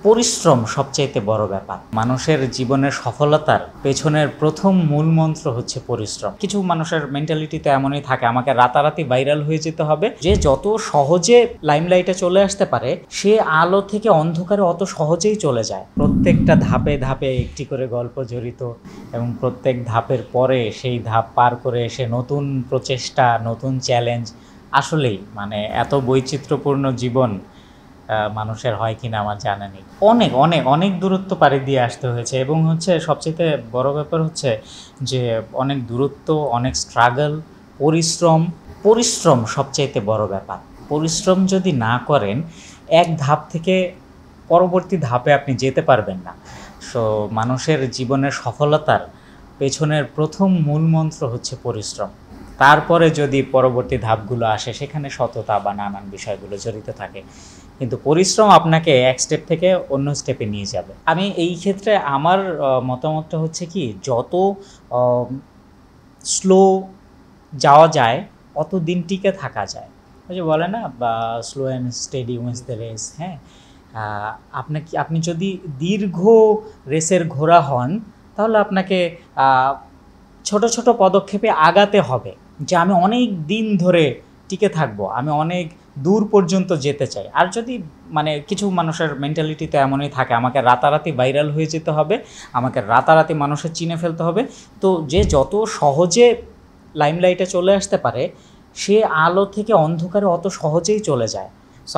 পরিশ্রম সবচাইতে বড় ব্যাপার। মানুষের জীবনের সফলতার পেছনের প্রথম মূল মন্ত্র হচ্ছে পরিশ্রম। কিছু মানুষের মেন্টালিটিতে এমনই থাকে, আমাকে রাতারাতি ভাইরাল হয়ে যেতে হবে। যে যত সহজে লাইমলাইটে চলে আসতে পারে, সে আলো থেকে অন্ধকারে অত সহজেই চলে যায়। প্রত্যেকটা ধাপে ধাপে একটি করে গল্প জড়িত এবং প্রত্যেক ধাপের পরে সেই ধাপ পার করে এসে নতুন প্রচেষ্টা, নতুন চ্যালেঞ্জ। আসলেই এত বৈচিত্র্যপূর্ণ জীবন মানুষের হয় কিনা আমার জানা নেই। অনেক অনেক অনেক দূরত্ব পাড়ি দিয়ে আসতে হয়েছে এবং সবচেয়ে বড় ব্যাপার হচ্ছে যে অনেক দূরত্ব, অনেক স্ট্রাগল, পরিশ্রম সবচাইতে বড় ব্যাপার। পরিশ্রম যদি না করেন, এক ধাপ থেকে পরবর্তী ধাপে আপনি যেতে পারবেন না। সো মানুষের জীবনের সফলতার পেছনের প্রথম মূল মন্ত্র হচ্ছে পরিশ্রম। তারপরে যদি পরবর্তী ধাপগুলো আসে, সেখানে সততা বা নানান বিষয়গুলো জড়িত থাকে, কিন্তু পরিশ্রম আপনাকে এক স্টেপ থেকে অন্য স্টেপে নিয়ে যাবে। আমি এই ক্ষেত্রে আমার মতামতটা হচ্ছে কি, যত স্লো যাওয়া যায় অত দিন টিকে থাকা যায়। ওই যে বলে না, বা slow and steady wins the race. হ্যাঁ, আপনি যদি দীর্ঘ রেসের ঘোড়া হন, তাহলে আপনাকে ছোট ছোট পদক্ষেপে আগাতে হবে, যে আমি অনেক দিন ধরে টিকে থাকবো, আমি অনেক দূর পর্যন্ত যেতে চাই। আর যদি কিছু মানুষের মেন্টালিটিতে এমনই থাকে, আমাকে রাতারাতি ভাইরাল হয়ে যেতে হবে, আমাকে রাতারাতি মানুষের চিনে ফেলতে হবে। তো যে যত সহজে লাইমলাইটে চলে আসতে পারে, সে আলো থেকে অন্ধকারে অত সহজেই চলে যায়। সো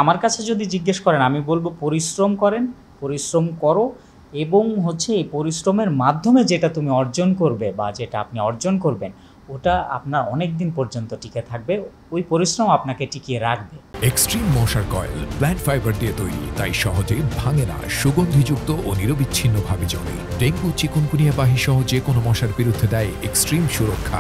আমার কাছে যদি জিজ্ঞেস করেন, আমি বলবো পরিশ্রম করেন, পরিশ্রম করো, এবং এই পরিশ্রমের মাধ্যমে যেটা তুমি অর্জন করবে বা যেটা আপনি অর্জন করবেন, ওটা আপনার অনেক দিন পর্যন্ত টিকে থাকবে। ওই পরিশ্রম আপনাকে টিকিয়ে রাখবে। এক্সট্রিম মশার কয়েল প্ল্যান্ট ফাইবার দিয়ে তৈরি, তাই সহজে ভাঙে না, সুগন্ধিযুক্ত ও নিরবিচ্ছিন্নভাবে জ্বলে। ডেঙ্গু, চিকুনগুনিয়া বাহি সহ যে কোনো মশার বিরুদ্ধে দেয় এক্সট্রিম সুরক্ষা।